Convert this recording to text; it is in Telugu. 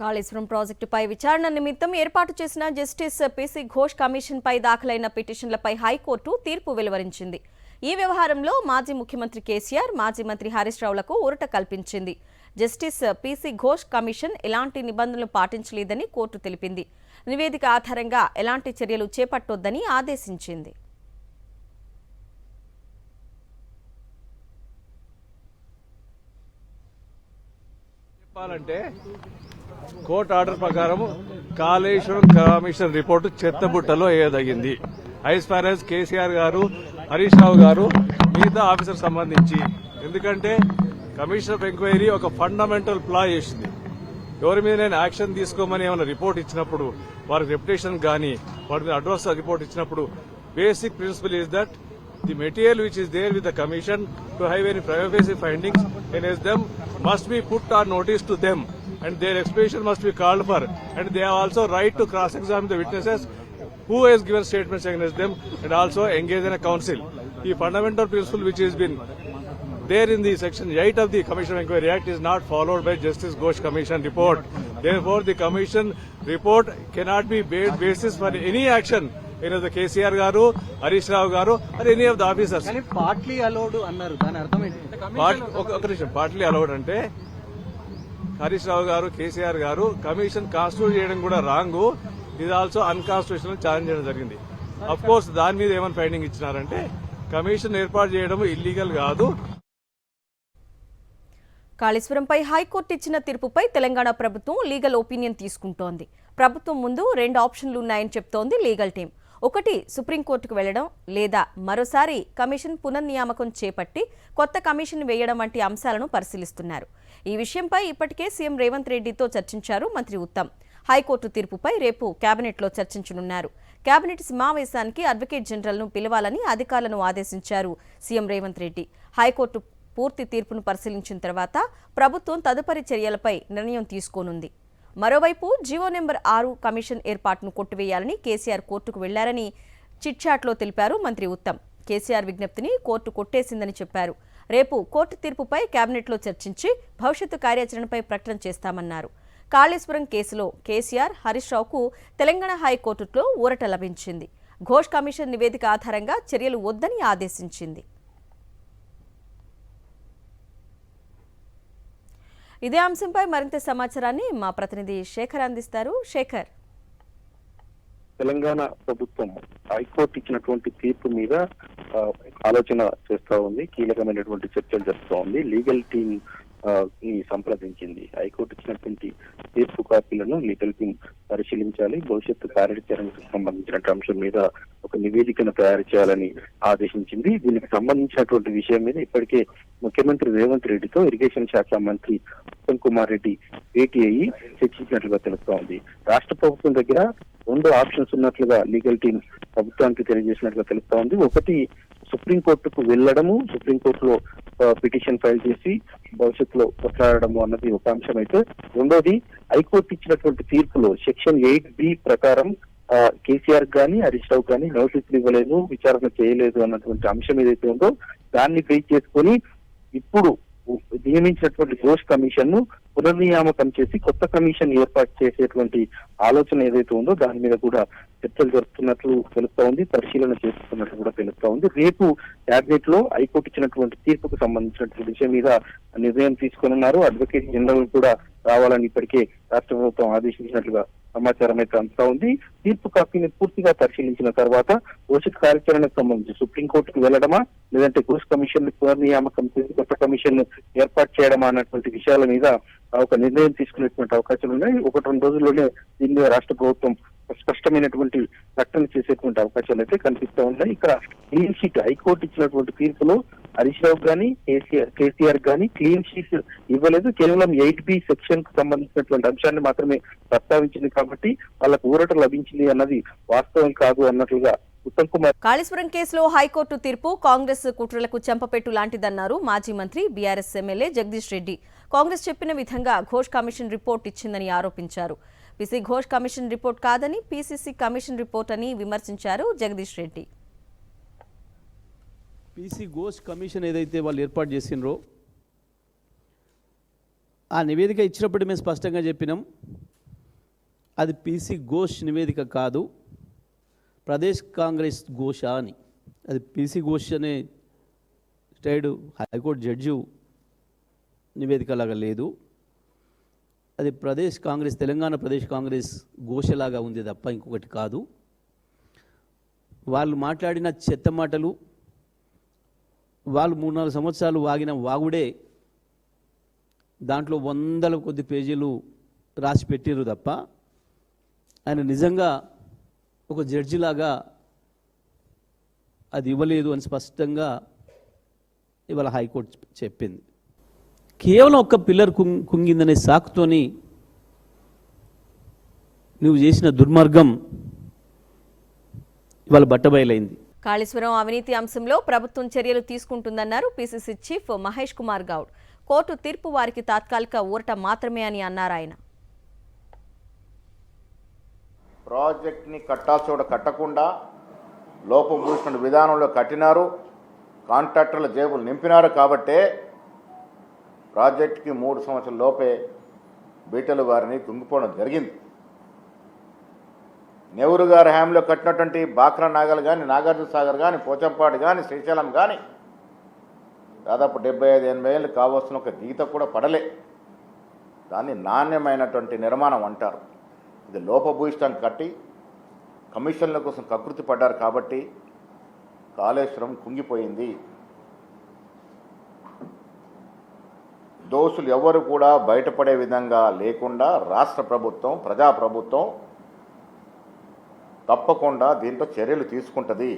కాళేశ్వరం ప్రాజెక్టుపై విచారణ నిమిత్తం ఏర్పాటు చేసిన జస్టిస్ పీసీ ఘోష్ కమిషన్పై దాఖలైన పిటిషన్లపై హైకోర్టు తీర్పు వెలువరించింది. ఈ వ్యవహారంలో మాజీ ముఖ్యమంత్రి కేసీఆర్, మాజీ మంత్రి హరీష్ రావులకు ఊరట కల్పించింది. జస్టిస్ పీసీ ఘోష్ కమిషన్ ఎలాంటి నిబంధనలు పాటించలేదని కోర్టు తెలిపింది. నివేదిక ఆధారంగా ఎలాంటి చర్యలు చేపట్టొద్దని ఆదేశించింది. కోర్టు ఆర్డర్ ప్రకారం కాళేశ్వరం కమిషన్ రిపోర్టు చెత్తబుట్టలో వేయదగింది. యాజ్ ఫార్ యాజ్ కేసీఆర్ గారు, హరీష్ రావు గారు, మిగతా ఆఫీసర్ సంబంధించి, ఎందుకంటే కమిషన్ ఆఫ్ ఎంక్వైరీ ఒక ఫండమెంటల్ ప్లా చేసింది. ఎవరి మీద నేను యాక్షన్ తీసుకోమని ఏమైనా రిపోర్ట్ ఇచ్చినప్పుడు, వారికి రెప్యుటేషన్ కానీ వారి మీద అడ్వర్స్ రిపోర్ట్ ఇచ్చినప్పుడు basic principle is that the material which is there with the commission to have any prima facie findings against them must be put on notice to them, and their explanation must be called for, and they have also right to cross-examine the witnesses who has given statements against them, and also engage in a counsel. The fundamental principle which has been there in the section 8 of the Commission of Inquiry Act is not followed by Justice Ghosh Commission report. Therefore, the Commission report cannot be basis for any action in the KCR garu, Harish Rao garu, or any of the officers. Can it partly allowed annaru dani artham enti? Partly allowed ante Harish Rao garu, KCR garu commission constitute cheyadam kuda wrong, is also unconstitutional challenge cheyadam jarigindi. Of course దాని మీద ఏమైనా ఫైండింగ్ ఇచ్చినారంటే కమిషన్ ఏర్పాటు చేయడం ఇల్లీగల్ కాదు. కాళేశ్వరంపై హైకోర్టు ఇచ్చిన తీర్పుపై తెలంగాణ ప్రభుత్వం లీగల్ ఒపీనియన్ తీసుకుంటోంది. ప్రభుత్వం ముందు 2 ఆప్షన్లు ఉన్నాయని చెప్తోంది లీగల్ టీం. ఒకటి, సుప్రీంకోర్టుకు వెళ్లడం, లేదా మరోసారి కమిషన్ పునర్నియామకం చేపట్టి కొత్త కమిషన్ వేయడం వంటి అంశాలను పరిశీలిస్తున్నారు. ఈ విషయంపై ఇప్పటికే సీఎం రేవంత్ రెడ్డితో చర్చించారు మంత్రి ఉత్తమ్. హైకోర్టు తీర్పుపై రేపు కేబినెట్లో చర్చించనున్నారు. కేబినెట్ సమావేశానికి అడ్వకేట్ జనరల్ను పిలవాలని అధికారులను ఆదేశించారు సీఎం రేవంత్ రెడ్డి. హైకోర్టు పూర్తి తీర్పును పరిశీలించిన తర్వాత ప్రభుత్వం తదుపరి చర్యలపై నిర్ణయం తీసుకోనుంది. మరోవైపు జీవో నెంబర్ 6 కమిషన్ ఏర్పాటును కొట్టివేయాలని కేసీఆర్ కోర్టుకు వెళ్లారని చిట్చాట్లో తెలిపారు మంత్రి ఉత్తమ్. కేసీఆర్ విజ్ఞప్తిని కోర్టు కొట్టేసిందని చెప్పారు. రేపు కోర్టు తీర్పుపై కేబినెట్లో చర్చించి భవిష్యత్తు కార్యాచరణపై ప్రకటన చేస్తామన్నారు. కాళేశ్వరం కేసులో కేసీఆర్, హరీష్ రావుకు తెలంగాణ హైకోర్టులో ఊరట లభించింది. ఘోష్ కమిషన్ నివేదిక ఆధారంగా చర్యలు వద్దని ఆదేశించింది. ఇదే అంశంపై మరింత సమాచారాన్ని మా ప్రతినిధి శేఖర్ అందిస్తారు. శేఖర్, తెలంగాణ ప్రభుత్వం హైకోర్టు ఇచ్చినటువంటి తీర్పు మీద ఆలోచన చేస్తా ఉంది, కీలకమైనటువంటి చర్చలు జరుపుతా ఉంది. లీగల్ టీమ్ ని సంప్రదించింది. హైకోర్టు ఇచ్చినటువంటి తీర్పు కాపీలను లీగల్ టీమ్ పరిశీలించాలి, భవిష్యత్తు కార్యాచరణకు సంబంధించిన అంశం మీద ఒక నివేదికను తయారు చేయాలని ఆదేశించింది. దీనికి సంబంధించినటువంటి విషయం మీద ఇప్పటికే ముఖ్యమంత్రి రేవంత్ రెడ్డితో ఇరిగేషన్ శాఖ మంత్రి ఉత్తమ్ కుమార్ రెడ్డి భేటీ అయ్యి చర్చించినట్లుగా తెలుస్తా ఉంది. రాష్ట్ర ప్రభుత్వం దగ్గర 2 ఆప్షన్స్ ఉన్నట్లుగా లీగల్ టీమ్ ప్రభుత్వానికి తెలియజేసినట్లుగా తెలుస్తా ఉంది. ఒకటి, సుప్రీంకోర్టుకు వెళ్లడము, సుప్రీంకోర్టులో పిటిషన్ ఫైల్ చేసి భవిష్యత్తులో కొట్లాడము అన్నది ఒక అంశం అయితే, రెండోది హైకోర్టు ఇచ్చినటువంటి తీర్పులో సెక్షన్ 8B ప్రకారం కేసీఆర్ గానీ హరీష్ రావు గానీ నోటీసులు ఇవ్వలేదు, విచారణ చేయలేదు అన్నటువంటి అంశం ఏదైతే ఉందో దాన్ని బేస్ చేసుకుని ఇప్పుడు నియమించినటువంటి ఘోష్ కమిషన్ ను పునర్నియామకం చేసి కొత్త కమిషన్ ఏర్పాటు చేసేటువంటి ఆలోచన ఏదైతే ఉందో దాని మీద కూడా చర్చలు జరుపుతున్నట్లు తెలుస్తా ఉంది, పరిశీలన చేస్తున్నట్లు కూడా తెలుస్తా ఉంది. రేపు క్యాబినెట్ లో హైకోర్టు ఇచ్చినటువంటి తీర్పుకు సంబంధించినటువంటి విషయం మీద నిర్ణయం తీసుకున్నారు. అడ్వకేట్ జనరల్ కూడా రావాలని ఇప్పటికే రాష్ట్ర ప్రభుత్వం ఆదేశించినట్లుగా సమాచారం అయితే అందుతా ఉంది. తీర్పు కాపీని పూర్తిగా పరిశీలించిన తర్వాత భవిష్యత్ కార్యాచరణకు సంబంధించి సుప్రీంకోర్టుకు వెళ్లడమా, లేదంటే ఘోష్ కమిషన్ పునర్నియామకం చేసి కొత్త కమిషన్ ఏర్పాటు చేయడమా అన్నటువంటి విషయాల మీద ఒక నిర్ణయం తీసుకునేటువంటి అవకాశాలు ఉన్నాయి. 1-2 రోజుల్లోనే దీని మీద రాష్ట్ర ప్రభుత్వం స్పష్టమైనటువంటి ప్రకటన చేసేటువంటి అవకాశాలు అయితే కనిపిస్తా ఉన్నాయి. ఇక్కడ క్లీన్ షీట్ హైకోర్టు ఇచ్చినటువంటి తీర్పులో హరీష్ రావు గానీ కేసీఆర్ గానీ క్లీన్ షీట్ ఇవ్వలేదు, కేవలం 8B సెక్షన్ కు సంబంధించినటువంటి అంశాన్ని మాత్రమే ప్రస్తావించింది కాబట్టి వాళ్ళకు ఊరట లభించింది అన్నది వాస్తవం కాదు అన్నట్లుగా ఉత్తమ్ కుమార్. కాళేశ్వరం కేసులో హైకోర్టు తీర్పు కాంగ్రెస్ కుట్రలకు చెంపపెట్టు లాంటిదన్నారు మాజీ మంత్రి బీఆర్ఎస్ ఎమ్మెల్యే జగదీష్ రెడ్డి. కాంగ్రెస్ చెప్పిన విధంగా ఘోష్ కమిషన్ రిపోర్ట్ ఇచ్చిందని ఆరోపించారు. పీసీ ఘోష్ కమిషన్ రిపోర్ట్ కాదని పీసీసీ కమిషన్ రిపోర్ట్ అని విమర్శించారు జగదీష్ రెడ్డి. పీసీ ఘోష్ కమిషన్ ఏదైతే వాళ్ళు ఏర్పాటు చేసినరో ఆ నివేదిక ఇచ్చినప్పుడు మేము స్పష్టంగా చెప్పినాం, అది పీసీ ఘోష్ నివేదిక కాదు, ప్రదేశ్ కాంగ్రెస్ ఘోష అని. అది పీసీ ఘోష్ అనే స్టేట్ హైకోర్టు జడ్జి నివేదిక లాగా లేదు. అది ప్రదేశ్ కాంగ్రెస్, తెలంగాణ ప్రదేశ్ కాంగ్రెస్ ఘోషలాగా ఉంది తప్ప ఇంకొకటి కాదు. వాళ్ళు మాట్లాడిన చెత్త మాటలు, వాళ్ళు 3-4 సంవత్సరాలు వాగిన వాగుడే దాంట్లో వందల కొద్ది పేజీలు రాసి పెట్టిరు తప్ప ఆయన నిజంగా ఒక జడ్జిలాగా అది ఇవ్వలేదు అని స్పష్టంగా ఇవాళ హైకోర్టు చెప్పింది. కేవలం ఒక్క పిల్లర్ కుంగిందనే సాకుతోని నువ్వు చేసిన దుర్మార్గం ఇవాళ బట్టబయలైంది. కాళేశ్వరం అవినీతి అంశంలో ప్రభుత్వం చర్యలు తీసుకుంటుందన్నారు PCC chief Mahesh Kumar Goud. Court తీర్పు వారికి తాత్కాలిక ఊరట మాత్రమే అని అన్నారు ఆయన. ప్రాజెక్ట్ని కట్టాల్సిన కట్టకుండా లోపం పూసిన విధానంలో కట్టినారు, కాంట్రాక్టర్ల జేబులు నింపినారు. కాబట్టే ప్రాజెక్టుకి 3 సంవత్సరాల లోపే బీటలు వారిని కుంగిపోవడం జరిగింది. నెహ్రూ గారి హయాంలో కట్టినటువంటి బాక్రా నాగల్ కానీ, నాగార్జున సాగర్ కానీ, పోచంపాడు కానీ, శ్రీశైలం కానీ దాదాపు 75-80 ఏళ్ళు కావస్తున్న ఒక గీత కూడా పడలే. దాన్ని నాణ్యమైనటువంటి నిర్మాణం అంటారు. ఇది లోపభూయిష్టం కట్టి కమిషన్ల కోసం కకృతి పడ్డారు కాబట్టి కాళేశ్వరం కుంగిపోయింది. దోషులు ఎవరు కూడా బయటపడే విధంగా లేకుండా రాష్ట్ర ప్రభుత్వం, ప్రజాప్రభుత్వం తప్పకుండా దీంట్లో చర్యలు తీసుకుంటుంది.